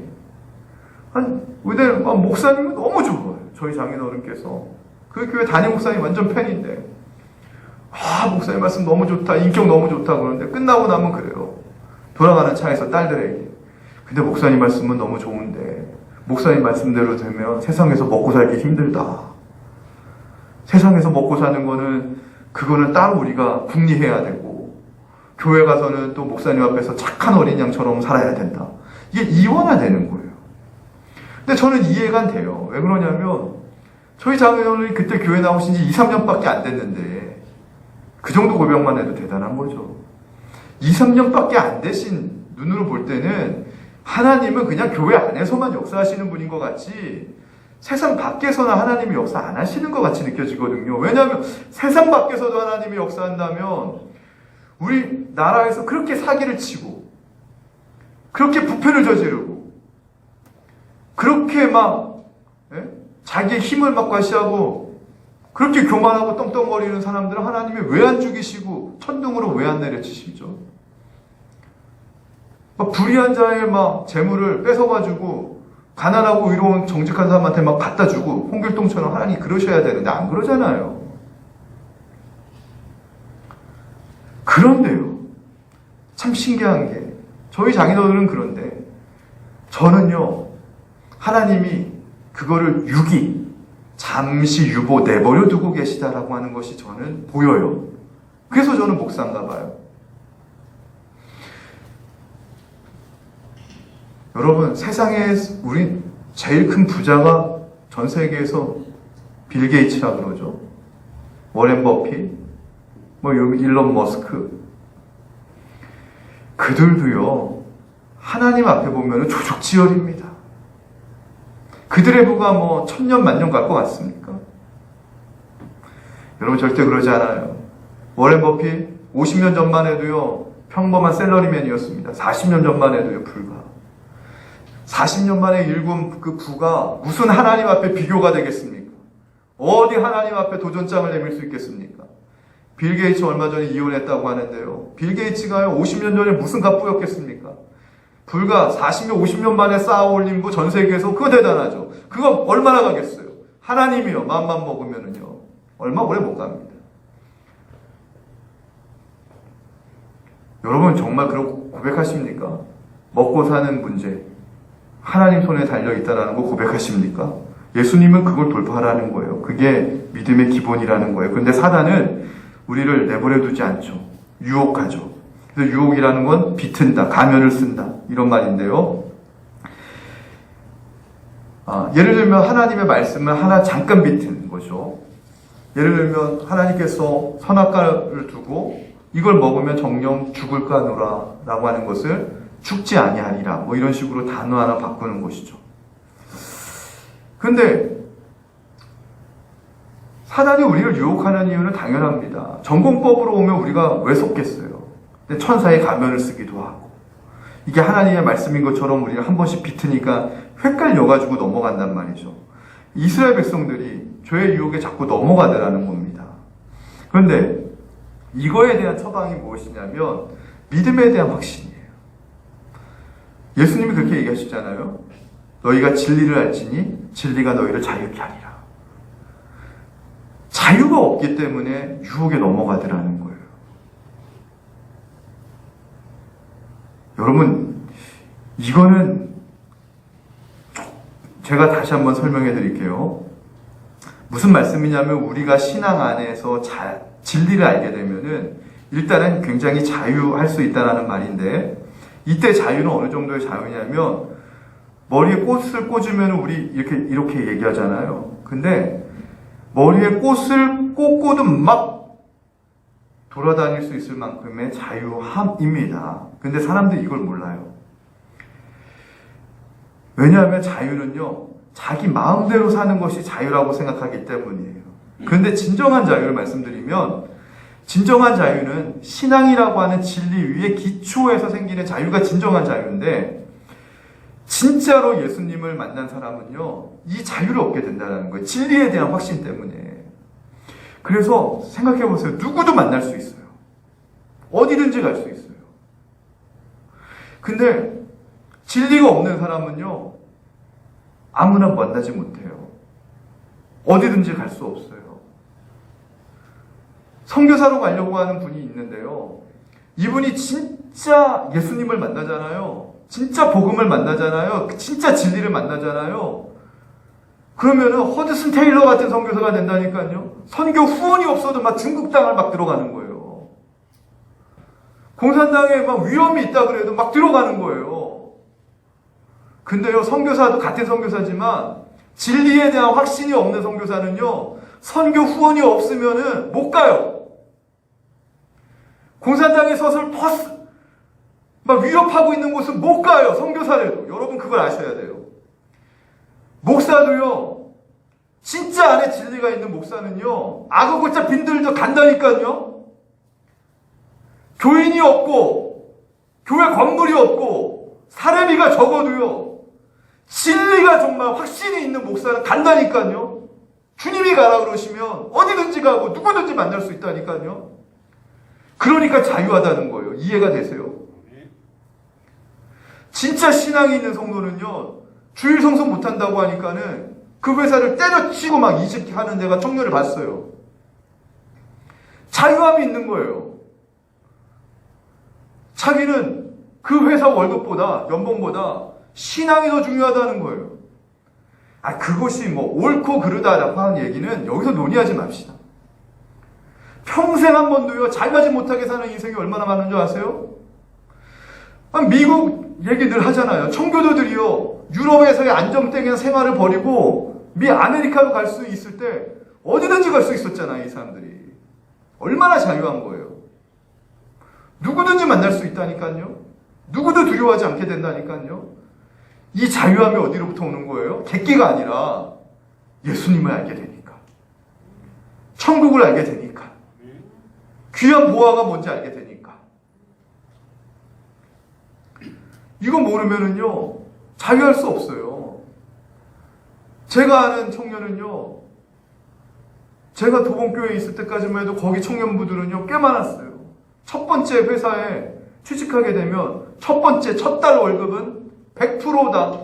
은혜를 목사님은 너무 좋아요. 저희 장인어른께서. 그 교회 담임 목사님 완전 팬인데 목사님 말씀 너무 좋다. 인격 너무 좋다. 그러는데 끝나고 나면 그래요. 돌아가는 차에서 딸들에게. 근데 목사님 말씀은 너무 좋은데 목사님 말씀대로 되면 세상에서 먹고 살기 힘들다. 세상에서 먹고 사는 그거는 따로 우리가 궁리해야 되고 교회 가서는 또 목사님 앞에서 착한 어린 양처럼 살아야 된다. 이게 이원화되는 거예요. 근데 저는 이해가 돼요. 왜 그러냐면 저희 장인어른이 그때 교회 나오신 지 2, 3년밖에 안 됐는데 그 정도 고백만 해도 대단한 거죠. 2, 3년밖에 안 되신 눈으로 볼 때는 하나님은 그냥 교회 안에서만 역사하시는 분인 것 같지 세상 밖에서는 하나님이 역사 안 하시는 것 같이 느껴지거든요. 왜냐하면 세상 밖에서도 하나님이 역사한다면 우리 나라에서 그렇게 사기를 치고 그렇게 부패를 저지르고 그렇게 막 자기의 힘을 막 과시하고 그렇게 교만하고 떵떵거리는 사람들은 하나님이 왜 안 죽이시고 천둥으로 왜 안 내려치시죠? 막 불의한 자의 막 재물을 뺏어가지고 가난하고 의로운 정직한 사람한테 막 갖다 주고 홍길동처럼 하나님 그러셔야 되는데 안 그러잖아요. 그런데요. 참 신기한 게 저희 장인어른은 그런데 저는요. 하나님이 그거를 잠시 유보 내버려 두고 계시다라고 하는 것이 저는 보여요. 그래서 저는 목사인가 봐요. 여러분 세상에 우리 제일 큰 부자가 전 세계에서 빌 게이츠라 그러죠. 워렌 버핏, 일론 머스크. 그들도요. 하나님 앞에 보면 조족지혈입니다. 그들의 부가 1000년 만년 갈 것 같습니까? 여러분 절대 그러지 않아요. 워렌 버핏 50년 전만 해도요. 평범한 셀러리맨이었습니다. 40년 전만 해도요. 불과. 40년 만에 일군 그 부가 무슨 하나님 앞에 비교가 되겠습니까? 어디 하나님 앞에 도전장을 내밀 수 있겠습니까? 빌 게이츠 얼마 전에 이혼했다고 하는데요. 빌 게이츠가요 50년 전에 무슨 갑부였겠습니까? 불과 40년, 50년 만에 쌓아올린 부 전 세계에서 그거 대단하죠. 그거 얼마나 가겠어요? 하나님이요 마음만 먹으면은요 얼마 오래 못 갑니다. 여러분 정말 그렇게 고백하십니까? 먹고 사는 문제 하나님 손에 달려있다는 거 고백하십니까? 예수님은 그걸 돌파하라는 거예요. 그게 믿음의 기본이라는 거예요. 그런데 사단은 우리를 내버려두지 않죠. 유혹하죠. 그래서 유혹이라는 건 비튼다, 가면을 쓴다 이런 말인데요. 예를 들면 하나님의 말씀을 하나 잠깐 비튼 거죠. 예를 들면 하나님께서 선악과를 두고 이걸 먹으면 정령 죽을까노라 라고 하는 것을 죽지 아니하리라 이런 식으로 단어 하나 바꾸는 것이죠. 근데 사단이 우리를 유혹하는 이유는 당연합니다. 전공법으로 오면 우리가 왜 속겠어요? 근데 천사의 가면을 쓰기도 하고 이게 하나님의 말씀인 것처럼 우리가 한 번씩 비트니까 헷갈려가지고 넘어간단 말이죠. 이스라엘 백성들이 죄의 유혹에 자꾸 넘어가더라는 겁니다. 그런데 이거에 대한 처방이 무엇이냐면 믿음에 대한 확신이에요. 예수님이 그렇게 얘기하시잖아요. 너희가 진리를 알지니 진리가 너희를 자유케 하리라. 자유가 없기 때문에 유혹에 넘어가더라는 거예요. 여러분, 이거는 제가 다시 한번 설명해 드릴게요. 무슨 말씀이냐면 우리가 신앙 안에서 진리를 알게 되면은 일단은 굉장히 자유할 수 있다는 말인데, 이때 자유는 어느 정도의 자유냐면 머리에 꽃을 꽂으면 우리 이렇게 얘기하잖아요. 근데 머리에 꽃을 꽂고도 막 돌아다닐 수 있을 만큼의 자유함입니다. 근데 사람들이 이걸 몰라요. 왜냐하면 자유는요, 자기 마음대로 사는 것이 자유라고 생각하기 때문이에요. 그런데 진정한 자유를 말씀드리면, 진정한 자유는 신앙이라고 하는 진리 위에 기초에서 생기는 자유가 진정한 자유인데, 진짜로 예수님을 만난 사람은요, 이 자유를 얻게 된다는 거예요. 진리에 대한 확신 때문에. 그래서 생각해 보세요. 누구도 만날 수 있어요. 어디든지 갈 수 있어요. 근데 진리가 없는 사람은요, 아무나 만나지 못해요. 어디든지 갈 수 없어요. 선교사로 가려고 하는 분이 있는데요. 이분이 진짜 예수님을 만나잖아요. 진짜 복음을 만나잖아요. 진짜 진리를 만나잖아요. 그러면은 허드슨 테일러 같은 선교사가 된다니까요. 선교 후원이 없어도 막 중국 땅을 막 들어가는 거예요. 공산당에 막 위험이 있다 그래도 막 들어가는 거예요. 근데요, 선교사도 같은 선교사지만 진리에 대한 확신이 없는 선교사는요, 선교 후원이 없으면은 못 가요. 공산당의 서설 막 위협하고 있는 곳은 못 가요. 선교사래도. 여러분 그걸 아셔야 돼요. 목사도요, 진짜 안에 진리가 있는 목사는요, 악어고짜 빈들도 간다니까요. 교인이 없고 교회 건물이 없고 사례비가 적어도요, 진리가 정말 확신이 있는 목사는 간다니까요. 주님이 가라 그러시면 어디든지 가고 누구든지 만날 수 있다니까요. 그러니까 자유하다는 거예요. 이해가 되세요? 진짜 신앙이 있는 성도는요, 주일 성송 못한다고 하니까는 그 회사를 때려치고 막 이직하는 데가 청년을 봤어요. 자유함이 있는 거예요. 자기는 그 회사 월급보다, 연봉보다 신앙이 더 중요하다는 거예요. 그것이 뭐 옳고 그르다라고 하는 얘기는 여기서 논의하지 맙시다. 평생 한 번도요, 자유하지 못하게 사는 인생이 얼마나 많은 줄 아세요? 미국 얘기 늘 하잖아요. 청교도들이요, 유럽에서의 안정적인 생활을 버리고 미 아메리카로 갈 수 있을 때 어디든지 갈 수 있었잖아요. 이 사람들이 얼마나 자유한 거예요. 누구든지 만날 수 있다니까요. 누구도 두려워하지 않게 된다니까요. 이 자유함이 어디로부터 오는 거예요? 객기가 아니라 예수님을 알게 되니까, 천국을 알게 되니까, 귀한 보화가 뭔지 알게 되니까. 이거 모르면은요, 자유할 수 없어요. 제가 아는 청년은요, 제가 도봉교회에 있을 때까지만 해도 거기 청년부들은요, 꽤 많았어요. 첫 번째 회사에 취직하게 되면 첫 달 월급은 100%다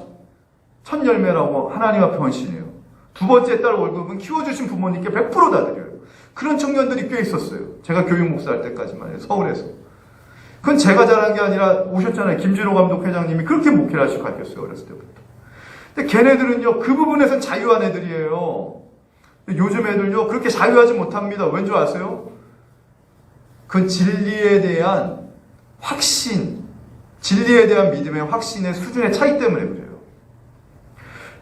첫 열매라고 하나님 앞에 헌신해요. 두 번째 달 월급은 키워주신 부모님께 100%다 드려요. 그런 청년들이 꽤 있었어요. 제가 교육 목사할 때까지만 해요. 서울에서. 그건 제가 잘한 게 아니라 오셨잖아요. 김진호 감독 회장님이 그렇게 목회를 하시고 가르쳤어요. 어렸을 때부터. 근데 걔네들은요, 그 부분에선 자유한 애들이에요. 요즘 애들요, 그렇게 자유하지 못합니다. 왠 줄 아세요? 그건 진리에 대한 확신, 진리에 대한 믿음의 확신의 수준의 차이 때문에 그래요.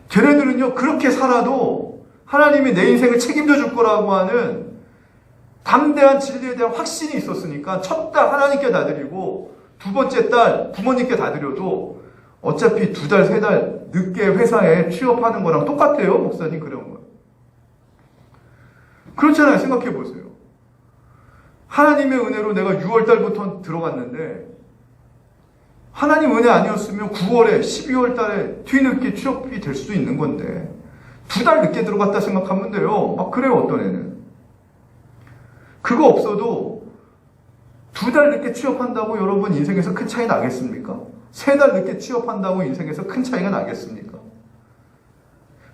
걔네들은요, 그렇게 살아도 하나님이 내 인생을 책임져 줄 거라고 하는 담대한 진리에 대한 확신이 있었으니까 첫 달 하나님께 다 드리고 두 번째 달 부모님께 다 드려도 어차피 2달, 3달 늦게 회사에 취업하는 거랑 똑같아요. 목사님 그런 거. 그렇잖아요. 생각해 보세요. 하나님의 은혜로 내가 6월 달부터 들어갔는데 하나님 은혜 아니었으면 9월에 12월 달에 뒤늦게 취업이 될 수도 있는 건데 2달 늦게 들어갔다 생각하면 돼요. 막 그래요. 어떤 애는. 그거 없어도 2달 늦게 취업한다고 여러분 인생에서 큰 차이 나겠습니까? 3달 늦게 취업한다고 인생에서 큰 차이가 나겠습니까?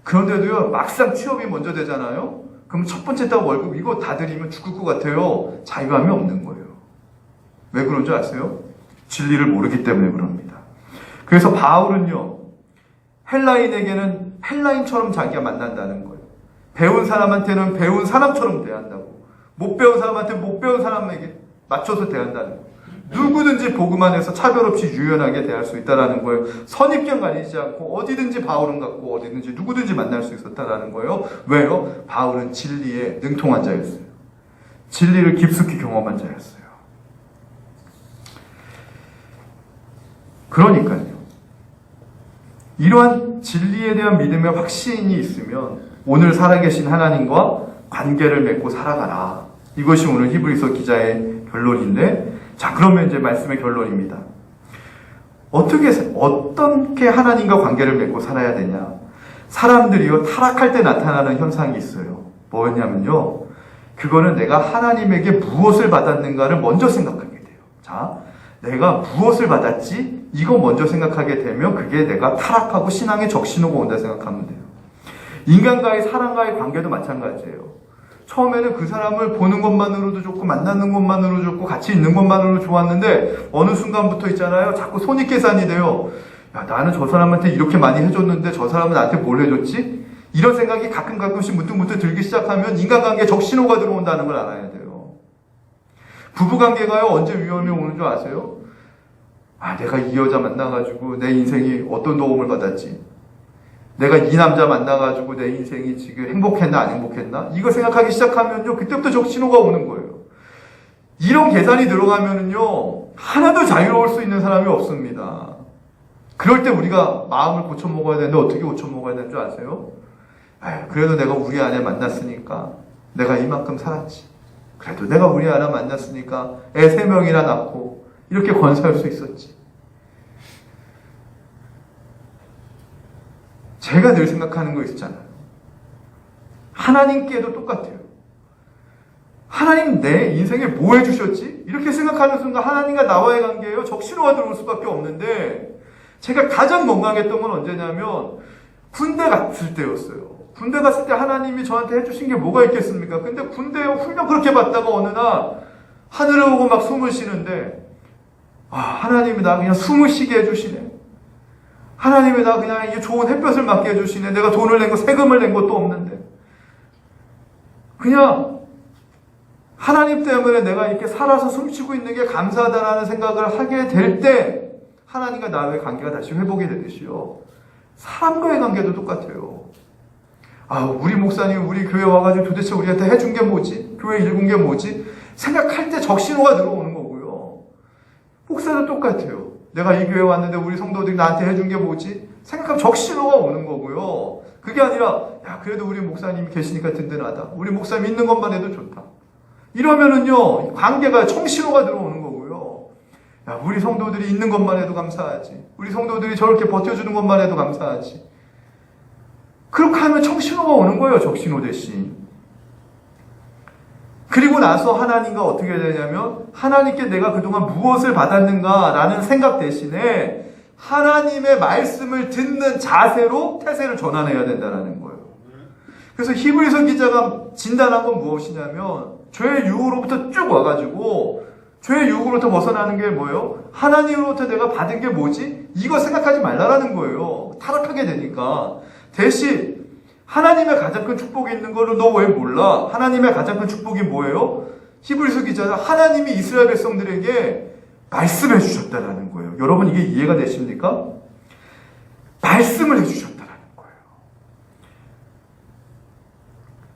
그런데도요, 막상 취업이 먼저 되잖아요? 그럼 첫 번째 달 월급 이거 다 드리면 죽을 것 같아요. 자유함이 없는 거예요. 왜 그런 줄 아세요? 진리를 모르기 때문에 그럽니다. 그래서 바울은요, 헬라인에게는 헬라인처럼 자기가 만난다는 거예요. 배운 사람한테는 배운 사람처럼 대한다고. 못 배운 사람한테는 못 배운 사람에게 맞춰서 대한다는 거예요. 누구든지 복음 안에서 차별 없이 유연하게 대할 수 있다는 거예요. 선입견 가리지 않고 어디든지 바울은 같고 어디든지 누구든지 만날 수 있었다는 거예요. 왜요? 바울은 진리에 능통한 자였어요. 진리를 깊숙이 경험한 자였어요. 그러니까요, 이러한 진리에 대한 믿음의 확신이 있으면 오늘 살아계신 하나님과 관계를 맺고 살아가라. 이것이 오늘 히브리서 기자의 결론인데, 자, 그러면 이제 말씀의 결론입니다. 어떻게 하나님과 관계를 맺고 살아야 되냐? 사람들이요, 타락할 때 나타나는 현상이 있어요. 뭐였냐면요, 그거는 내가 하나님에게 무엇을 받았는가를 먼저 생각하게 돼요. 자, 내가 무엇을 받았지? 이거 먼저 생각하게 되면 그게 내가 타락하고 신앙의 적신호가 온다 생각하면 돼요. 인간과의 사람과의 관계도 마찬가지예요. 처음에는 그 사람을 보는 것만으로도 좋고 만나는 것만으로도 좋고 같이 있는 것만으로도 좋았는데 어느 순간부터 있잖아요, 자꾸 손익계산이 돼요. 야, 나는 저 사람한테 이렇게 많이 해줬는데 저 사람은 나한테 뭘 해줬지? 이런 생각이 가끔씩 문득문득 들기 시작하면 인간관계에 적신호가 들어온다는 걸 알아야 돼요. 부부관계가요, 언제 위험이 오는 줄 아세요? 아, 내가 이 여자 만나가지고 내 인생이 어떤 도움을 받았지? 내가 이 남자 만나가지고 내 인생이 지금 행복했나 안 행복했나? 이거 생각하기 시작하면요, 그때부터 적신호가 오는 거예요. 이런 계산이 들어가면은요, 하나도 자유로울 수 있는 사람이 없습니다. 그럴 때 우리가 마음을 고쳐 먹어야 되는데 어떻게 고쳐 먹어야 되는 줄 아세요? 아유, 그래도 내가 우리 아내 만났으니까 내가 이만큼 살았지. 그래도 내가 우리 아내 만났으니까 애 3명이나 낳고 이렇게 건사할 수 있었지. 제가 늘 생각하는 거 있잖아요. 하나님께도 똑같아요. 하나님 내 인생에 뭐 해주셨지? 이렇게 생각하는 순간 하나님과 나와의 관계에요, 적신호가 들어올 수밖에 없는데, 제가 가장 건강했던 건 언제냐면 군대 갔을 때였어요. 군대 갔을 때 하나님이 저한테 해주신 게 뭐가 있겠습니까? 근데 군대 훈련 그렇게 받다가 어느 날 하늘을 보고 막 숨을 쉬는데, 아, 하나님이 나 그냥 숨을 쉬게 해주시네. 하나님이 나 그냥 이게 좋은 햇볕을 맞게 해주시네. 내가 돈을 낸 거, 세금을 낸 것도 없는데. 그냥 하나님 때문에 내가 이렇게 살아서 숨쉬고 있는 게 감사하다라는 생각을 하게 될 때 하나님과 나의 관계가 다시 회복이 되듯이요, 사람과의 관계도 똑같아요. 아, 우리 목사님 우리 교회 와가지고 도대체 우리한테 해준 게 뭐지? 교회 일군 게 뭐지? 생각할 때 적신호가 들어오는 거고요. 목사도 똑같아요. 내가 이 교회 왔는데 우리 성도들이 나한테 해준 게 뭐지? 생각하면 적신호가 오는 거고요. 그게 아니라, 야, 그래도 우리 목사님이 계시니까 든든하다. 우리 목사님 있는 것만 해도 좋다. 이러면은요, 관계가 청신호가 들어오는 거고요. 야, 우리 성도들이 있는 것만 해도 감사하지. 우리 성도들이 저렇게 버텨주는 것만 해도 감사하지. 그렇게 하면 청신호가 오는 거예요, 적신호 대신. 그리고 나서 하나님과 어떻게 되냐면, 하나님께 내가 그동안 무엇을 받았는가라는 생각 대신에 하나님의 말씀을 듣는 자세로 태세를 전환해야 된다는 거예요. 그래서 히브리서 기자가 진단한 건 무엇이냐면, 죄의 유혹으로부터 쭉 와가지고 죄의 유혹으로부터 벗어나는 게 뭐예요? 하나님으로부터 내가 받은 게 뭐지? 이거 생각하지 말라라는 거예요. 타락하게 되니까. 대신 하나님의 가장 큰 축복이 있는 거를 너 왜 몰라? 하나님의 가장 큰 축복이 뭐예요? 히브리서 기자는 하나님이 이스라엘 백성들에게 말씀해 주셨다라는 거예요. 여러분, 이게 이해가 되십니까? 말씀을 해 주셨다라는 거예요.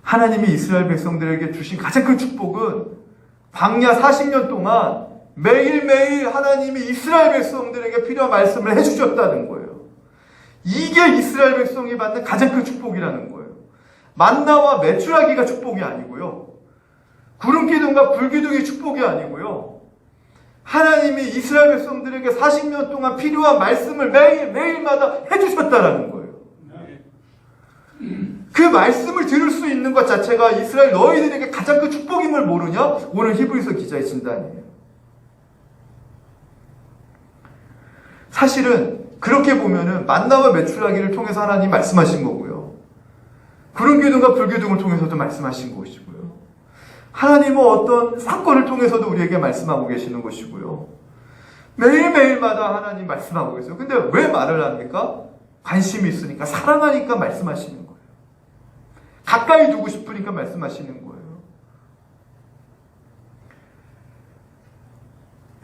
하나님이 이스라엘 백성들에게 주신 가장 큰 축복은 광야 40년 동안 매일매일 하나님이 이스라엘 백성들에게 필요한 말씀을 해 주셨다는 거예요. 이게 이스라엘 백성이 받는 가장 큰 축복이라는 거예요. 만나와 메추라기가 축복이 아니고요, 구름 기둥과 불 기둥이 축복이 아니고요, 하나님이 이스라엘 백성들에게 40년 동안 필요한 말씀을 매일마다 해주셨다라는 거예요. 그 말씀을 들을 수 있는 것 자체가 이스라엘 너희들에게 가장 큰 축복임을 모르냐? 오늘 히브리서 기자의 진단이에요. 사실은 그렇게 보면은 만나와 메추라기를 통해서 하나님 말씀하신 거고요, 구름 기둥과 불 기둥을 통해서도 말씀하신 것이고요, 하나님은 어떤 사건을 통해서도 우리에게 말씀하고 계시는 것이고요, 매일매일마다 하나님 말씀하고 계세요. 근데 왜 말을 합니까? 관심이 있으니까, 사랑하니까 말씀하시는 거예요. 가까이 두고 싶으니까 말씀하시는 거예요.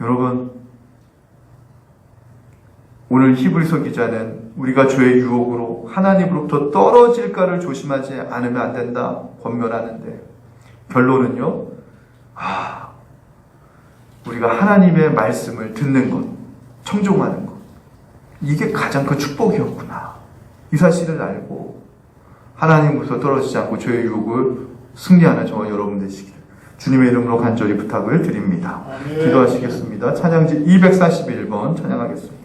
여러분, 오늘 히브리서 기자는 우리가 죄의 유혹으로 하나님으로부터 떨어질까를 조심하지 않으면 안 된다 권면하는데, 결론은요, 우리가 하나님의 말씀을 듣는 것, 청종하는 것, 이게 가장 큰 축복이었구나, 이 사실을 알고 하나님으로부터 떨어지지 않고 죄의 유혹을 승리하는 저와 여러분 되시기를 주님의 이름으로 간절히 부탁을 드립니다. 기도하시겠습니다. 찬양지 241번 찬양하겠습니다.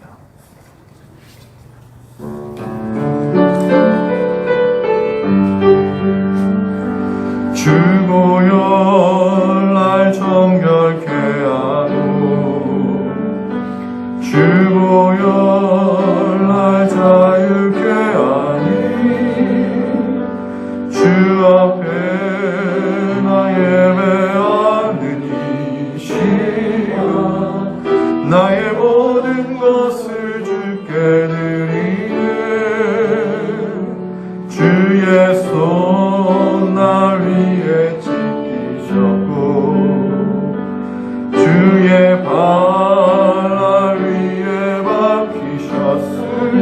주보혈 날 정결케 하고 주보혈 날 자유케 하니 주 앞에 나 예배하는 이 시간 나의 모든 것을 주께 드리네 주의 손 날 위에 지키셨고 주의 발 날 위에 박히셨으니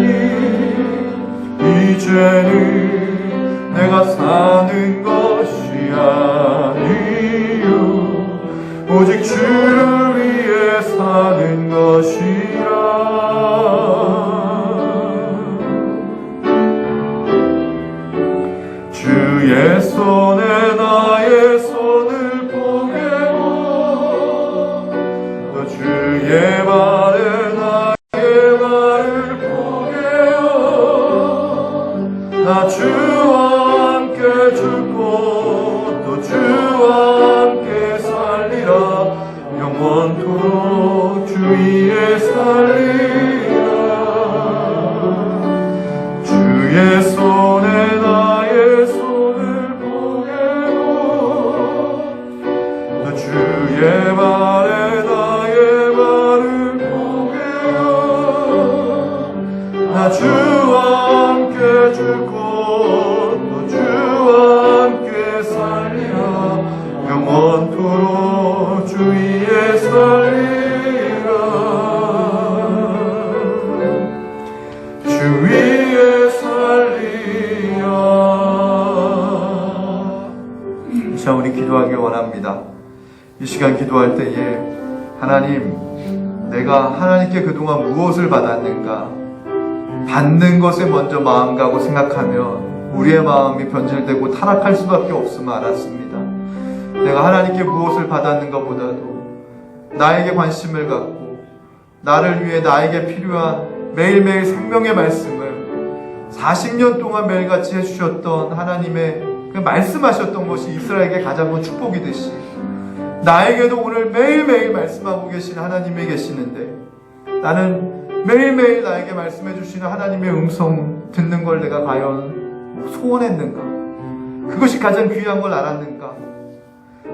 이제는 내가 사는 것이 아니요 오직 주를 위해 사는 것이라 주의 손에 나의 손을 포개고 또 주의 발에 나의 발을 포개어 나 주와 함께 죽고 또 주와 함께 살리라 영원토록 주 위에 살리라 주의 손에 나의 손을 포개고 또 주의 발에 나의 발을 포개어 나 주와 함께 죽고 또 주와 함께 살리라 영원토록 주 위에 살리라 주 위에 살리라. 이 시간 우리 기도하길 원합니다. 이 시간 기도할 때에 하나님, 내가 하나님께 그동안 무엇을 받았는가, 받는 것에 먼저 마음 가고 생각하면 우리의 마음이 변질되고 타락할 수밖에 없음을 알았습니다. 내가 하나님께 무엇을 받았는가 보다도 나에게 관심을 갖고 나를 위해 나에게 필요한 매일매일 생명의 말씀을 40년 동안 매일같이 해주셨던 하나님의 그 말씀하셨던 것이 이스라엘에게 가장 큰 축복이듯이 나에게도 오늘 매일매일 말씀하고 계신 하나님이 계시는데 나는 매일매일 나에게 말씀해 주시는 하나님의 음성 듣는 걸 내가 과연 소원했는가? 그것이 가장 귀한 걸 알았는가?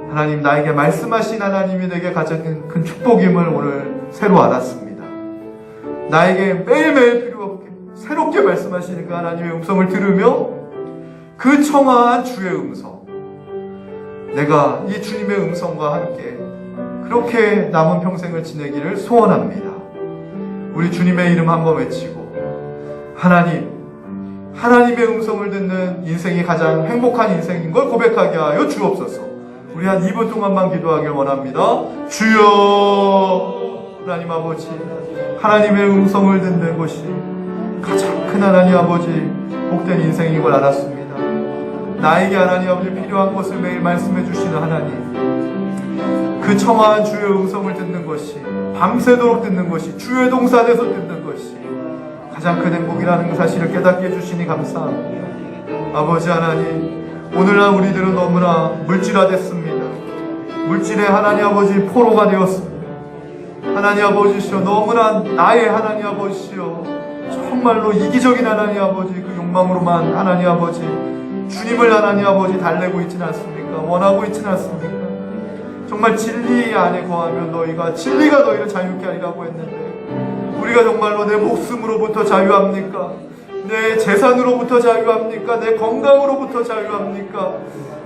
하나님, 나에게 말씀하신 하나님이 내게 가장 큰 축복임을 오늘 새로 알았습니다. 나에게 매일매일 필요 없게 새롭게 말씀하시니까 하나님의 음성을 들으며 그 청아한 주의 음성, 내가 이 주님의 음성과 함께 그렇게 남은 평생을 지내기를 소원합니다. 우리 주님의 이름 한번 외치고 하나님의 음성을 듣는 인생이 가장 행복한 인생인 걸 고백하게 하여 주옵소서. 우리 한 2분 동안만 기도하길 원합니다. 주여, 하나님 아버지, 하나님의 음성을 듣는 것이 가장 큰 하나님 아버지 복된 인생인 걸 알았습니다. 나에게 하나님 아버지 필요한 것을 매일 말씀해 주시는 하나님, 그 청아한 주의 음성을 듣는 것이, 밤새도록 듣는 것이, 주의 동산에서 듣는 것이 가장 큰 행복이라는 그 사실을 깨닫게 해주시니 감사합니다. 아버지 하나님, 오늘날 우리들은 너무나 물질화됐습니다. 물질의 하나님 아버지 포로가 되었습니다. 하나님 아버지시여, 너무나 나의 하나님 아버지시여, 정말로 이기적인 하나님 아버지 그 욕망으로만 하나님 아버지 주님을 하나님 아버지 달래고 있지는 않습니까? 원하고 있지는 않습니까? 정말 진리 안에 거하면 너희가 진리가 너희를 자유케 하리라고 했는데 우리가 정말로 내 목숨으로부터 자유합니까? 내 재산으로부터 자유합니까? 내 건강으로부터 자유합니까?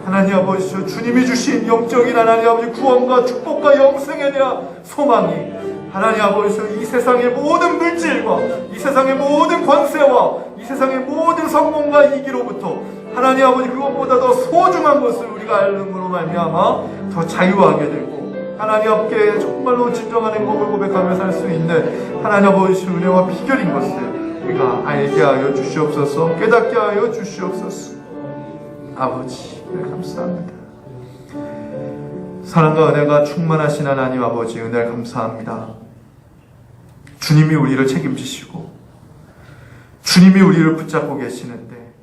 하나님 아버지, 주님이 주신 영적인 하나님 아버지 구원과 축복과 영생에 대한 소망이 하나님 아버지, 이 세상의 모든 물질과 이 세상의 모든 권세와 이 세상의 모든 성공과 이기로부터 하나님 아버지 그것보다 더 소중한 것을 우리가 알므로 말미암아 더 자유하게 되고 하나님 앞에 정말로 진정한 행복을 고백하며 살 수 있는 하나님 아버지 은혜와 비결인 것을 우리가 알게 하여 주시옵소서. 깨닫게 하여 주시옵소서. 아버지 감사합니다. 사랑과 은혜가 충만하신 하나님 아버지 은혜를 감사합니다. 주님이 우리를 책임지시고 주님이 우리를 붙잡고 계시는데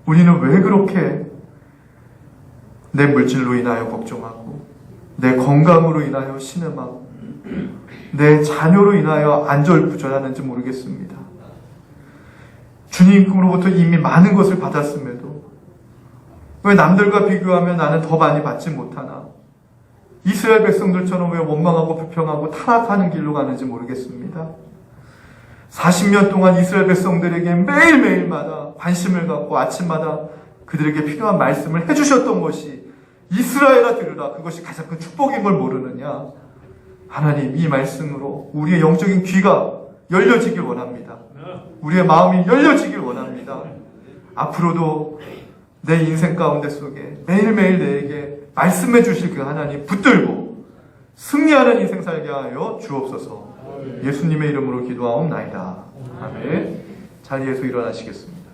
우리는 왜 그렇게 내 물질로 인하여 걱정하고 내 건강으로 인하여 신음하고 내 자녀로 인하여 안절부절하는지 모르겠습니다. 주님으로부터 이미 많은 것을 받았음에도 왜 남들과 비교하면 나는 더 많이 받지 못하나? 이스라엘 백성들처럼 왜 원망하고 불평하고 타락하는 길로 가는지 모르겠습니다. 40년 동안 이스라엘 백성들에게 매일매일마다 관심을 갖고 아침마다 그들에게 필요한 말씀을 해주셨던 것이 이스라엘아 들으라, 그것이 가장 큰 축복인 걸 모르느냐? 하나님, 이 말씀으로 우리의 영적인 귀가 열려지길 원합니다. 우리의 마음이 열려지길 원합니다. 앞으로도 내 인생 가운데 속에 매일매일 내게 말씀해 주실 그 하나님 붙들고 승리하는 인생 살게 하여 주옵소서. 예수님의 이름으로 기도하옵나이다. 아멘. 자리에서 일어나시겠습니다.